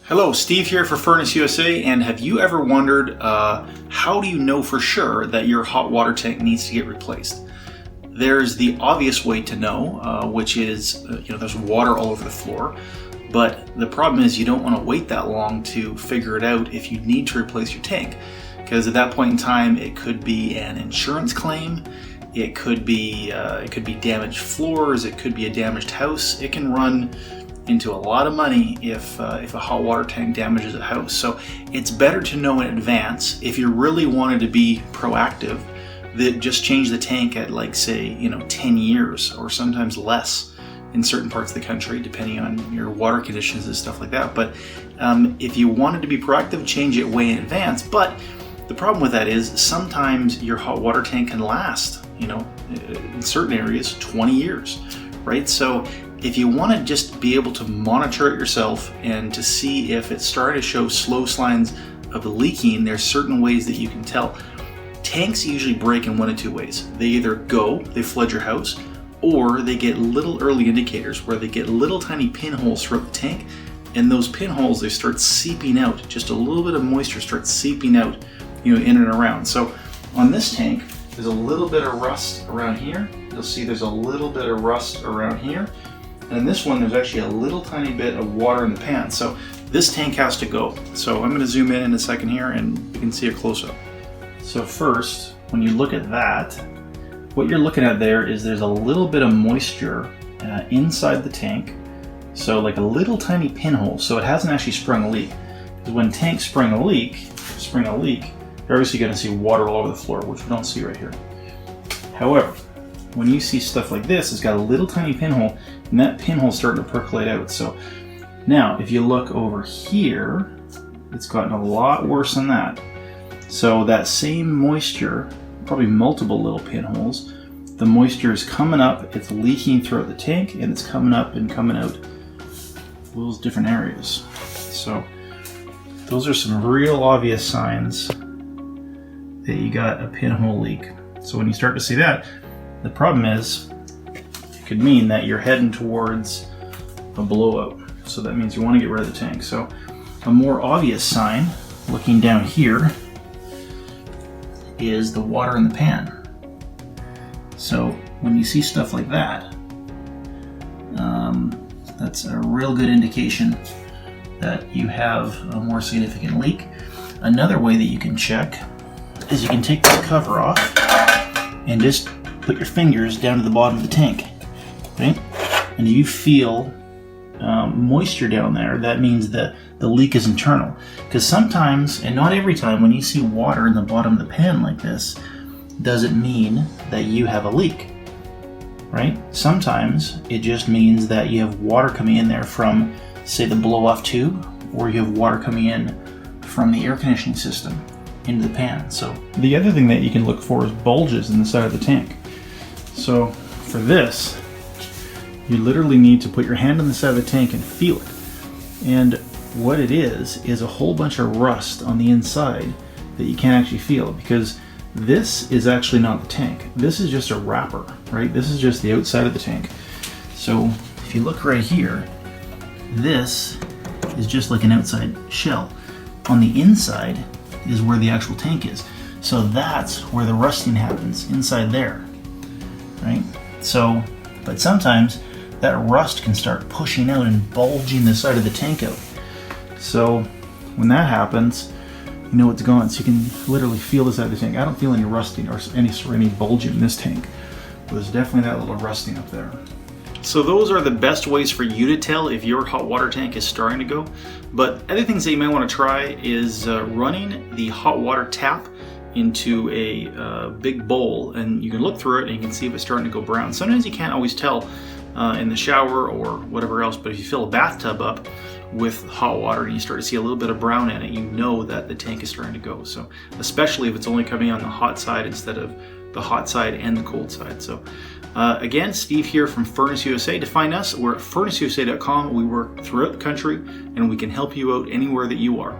Hello, Steve here for FurnaceUSA, and have you ever wondered how do you know for sure that your hot water tank needs to get replaced? There's the obvious way to know, which is there's water all over the floor, but the problem is you don't want to wait that long to figure it out if you need to replace your tank, because at that point in time it could be an insurance claim, it could be damaged floors, it could be a damaged house. It can run into a lot of money if a hot water tank damages a house. So it's better to know in advance. If you really wanted to be proactive, that just change the tank at, like, say 10 years or sometimes less in certain parts of the country, depending on your water conditions and stuff like that. But if you wanted to be proactive, change it way in advance. But the problem with that is sometimes your hot water tank can last, in certain areas, 20 years, right? So if you want to just be able to monitor it yourself and to see if it's starting to show slow signs of leaking, there's certain ways that you can tell. Tanks usually break in one of two ways. They either they flood your house, or they get little early indicators where they get little tiny pinholes throughout the tank, and those pinholes, they start seeping out. Just a little bit of moisture starts seeping out, in and around. So on this tank, there's a little bit of rust around here. You'll see there's a little bit of rust around here. And in this one, there's actually a little tiny bit of water in the pan. So this tank has to go. So I'm going to zoom in a second here and you can see a close-up. So first, when you look at that, what you're looking at there is there's a little bit of moisture inside the tank. So like a little tiny pinhole. So it hasn't actually sprung a leak. Because when tanks spring a leak, you're obviously going to see water all over the floor, which we don't see right here. However, when you see stuff like this, it's got a little tiny pinhole, and that pinhole's starting to percolate out. So now, if you look over here, it's gotten a lot worse than that. So that same moisture, probably multiple little pinholes, the moisture is coming up, it's leaking throughout the tank, and it's coming up and coming out those different areas. So those are some real obvious signs that you got a pinhole leak. So when you start to see that, the problem is it could mean that you're heading towards a blowout. So that means you want to get rid of the tank. So a more obvious sign, looking down here, is the water in the pan. So when you see stuff like that, that's a real good indication that you have a more significant leak. Another way that you can check is you can take this cover off and just put your fingers down to the bottom of the tank, right? And you feel moisture down there, that means that the leak is internal. Because sometimes, and not every time, when you see water in the bottom of the pan like this, doesn't mean that you have a leak, right? Sometimes it just means that you have water coming in there from, say, the blow-off tube, or you have water coming in from the air conditioning system into the pan. So the other thing that you can look for is bulges in the side of the tank. So for this, you literally need to put your hand on the side of the tank and feel it. And what it is a whole bunch of rust on the inside that you can't actually feel, because this is actually not the tank. This is just a wrapper, right? This is just the outside of the tank. So if you look right here, this is just like an outside shell. On the inside is where the actual tank is. So that's where the rusting happens, inside there, right? So, but sometimes that rust can start pushing out and bulging the side of the tank out. So when that happens, you know it's gone. So you can literally feel the side of the tank. I don't feel any rusting or any bulging in this tank, but there's definitely that little rusting up there. So those are the best ways for you to tell if your hot water tank is starting to go. But other things that you might want to try is running the hot water tap into a big bowl, and you can look through it and you can see if it's starting to go brown. Sometimes you can't always tell in the shower or whatever else, but if you fill a bathtub up with hot water and you start to see a little bit of brown in it, you know that the tank is starting to go. So especially if it's only coming on the hot side instead of the hot side and the cold side. So again, Steve here from FurnaceUSA. To find us, we're at FurnaceUSA.com. We work throughout the country and we can help you out anywhere that you are.